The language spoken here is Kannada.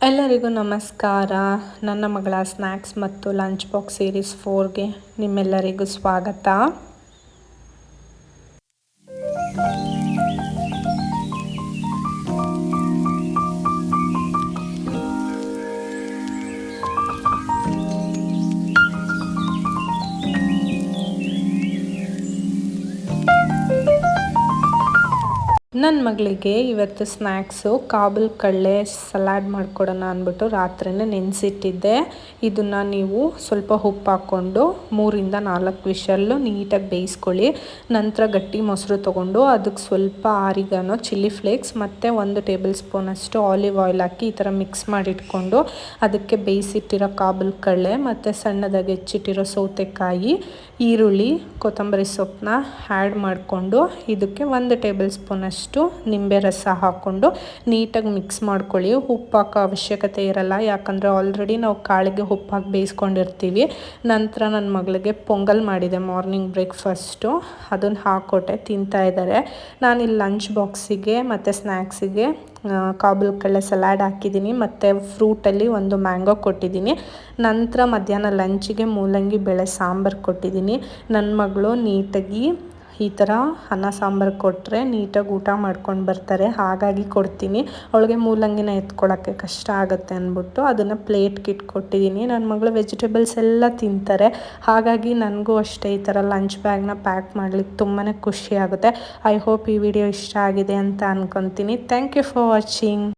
ಎಲ್ಲರಿಗೂ ನಮಸ್ಕಾರ. ನನ್ನ ಮಗಳ ಸ್ನ್ಯಾಕ್ಸ್ ಮತ್ತು ಲಂಚ್ ಬಾಕ್ಸ್ ಸೀರೀಸ್ 4ಗೆ ನಿಮ್ಮೆಲ್ಲರಿಗೂ ಸ್ವಾಗತ. ನನ್ನ ಮಗಳಿಗೆ ಇವತ್ತು ಸ್ನ್ಯಾಕ್ಸು ಕಾಬೂಲ್ ಕಡಲೆ ಸಲಾಡ್ ಮಾಡಿಕೊಡೋಣ ಅಂದ್ಬಿಟ್ಟು ರಾತ್ರಿನೇ ನೆನೆಸಿಟ್ಟಿದ್ದೆ. ಇದನ್ನು ನೀವು ಸ್ವಲ್ಪ ಉಪ್ಪು ಹಾಕ್ಕೊಂಡು 3-4 ವಿಷಲ್ಲು ನೀಟಾಗಿ ಬೇಯಿಸ್ಕೊಳ್ಳಿ. ನಂತರ ಗಟ್ಟಿ ಮೊಸರು ತೊಗೊಂಡು ಅದಕ್ಕೆ ಸ್ವಲ್ಪ ಆರಿಗಾನೋ, ಚಿಲ್ಲಿ ಫ್ಲೇಕ್ಸ್ ಮತ್ತು 1 ಟೇಬಲ್ ಸ್ಪೂನಷ್ಟು ಆಲಿವ್ ಆಯಿಲ್ ಹಾಕಿ ಈ ಥರ ಮಿಕ್ಸ್ ಮಾಡಿಟ್ಕೊಂಡು ಅದಕ್ಕೆ ಬೇಯಿಸಿಟ್ಟಿರೋ ಕಾಬೂಲ್ ಕಡಲೆ ಮತ್ತು ಸಣ್ಣದಾಗಿ ಹೆಚ್ಚಿಟ್ಟಿರೋ ಸೌತೆಕಾಯಿ, ಈರುಳ್ಳಿ, ಕೊತ್ತಂಬರಿ ಸೊಪ್ಪನ್ನ ಆ್ಯಡ್ ಮಾಡಿಕೊಂಡು ಇದಕ್ಕೆ 1 ಟೇಬಲ್ ಸ್ಪೂನಷ್ಟು ನಿಂಬೆ ರಸ ಹಾಕ್ಕೊಂಡು ನೀಟಾಗಿ ಮಿಕ್ಸ್ ಮಾಡ್ಕೊಳ್ಳಿ. ಉಪ್ಪು ಹಾಕೋ ಅವಶ್ಯಕತೆ ಇರಲ್ಲ, ಯಾಕಂದರೆ ಆಲ್ರೆಡಿ ನಾವು ಕಾಳಿಗೆ ಉಪ್ಪು ಹಾಕಿ ಬೇಯಿಸ್ಕೊಂಡಿರ್ತೀವಿ. ನಂತರ ನನ್ನ ಮಗಳಿಗೆ ಪೊಂಗಲ್ ಮಾಡಿದೆ ಮಾರ್ನಿಂಗ್ ಬ್ರೇಕ್ಫಾಸ್ಟು, ಅದನ್ನು ಹಾಕ್ಕೊಟ್ಟೆ, ತಿಂತಾ ಇದ್ದಾರೆ. ನಾನಿಲ್ಲಿ ಲಂಚ್ ಬಾಕ್ಸಿಗೆ ಮತ್ತು ಸ್ನ್ಯಾಕ್ಸಿಗೆ ಕಾಬೂಲ್ ಕಡಲೆ ಸಲಾಡ್ ಹಾಕಿದ್ದೀನಿ ಮತ್ತು ಫ್ರೂಟಲ್ಲಿ 1 ಮ್ಯಾಂಗೋ ಕೊಟ್ಟಿದ್ದೀನಿ. ನಂತರ ಮಧ್ಯಾಹ್ನ ಲಂಚಿಗೆ ಮೂಲಂಗಿ ಬೇಳೆ ಸಾಂಬಾರು ಕೊಟ್ಟಿದ್ದೀನಿ. ನನ್ನ ಮಗಳು ನೀಟಾಗಿ ಈ ಥರ ಅನ್ನ ಸಾಂಬಾರು ಕೊಟ್ಟರೆ ನೀಟಾಗಿ ಊಟ ಮಾಡ್ಕೊಂಡು ಬರ್ತಾರೆ, ಹಾಗಾಗಿ ಕೊಡ್ತೀನಿ. ಅವಳಿಗೆ ಮೂಲಂಗಿನ ಎತ್ಕೊಳ್ಳೋಕ್ಕೆ ಕಷ್ಟ ಆಗುತ್ತೆ ಅಂದ್ಬಿಟ್ಟು ಅದನ್ನು ಪ್ಲೇಟ್ಗೆ ಇಟ್ಕೊಟ್ಟಿದ್ದೀನಿ. ನನ್ನ ಮಗಳು ವೆಜಿಟೇಬಲ್ಸ್ ಎಲ್ಲ ತಿಂತಾರೆ, ಹಾಗಾಗಿ ನನಗೂ ಅಷ್ಟೇ ಈ ಥರ ಲಂಚ್ ಬ್ಯಾಗ್ನ ಪ್ಯಾಕ್ ಮಾಡ್ಲಿಕ್ಕೆ ತುಂಬಾ ಖುಷಿ ಆಗುತ್ತೆ. ಐ ಹೋಪ್ ಈ ವಿಡಿಯೋ ಇಷ್ಟ ಆಗಿದೆ ಅಂತ ಅಂದ್ಕೊತೀನಿ. Thank you for watching.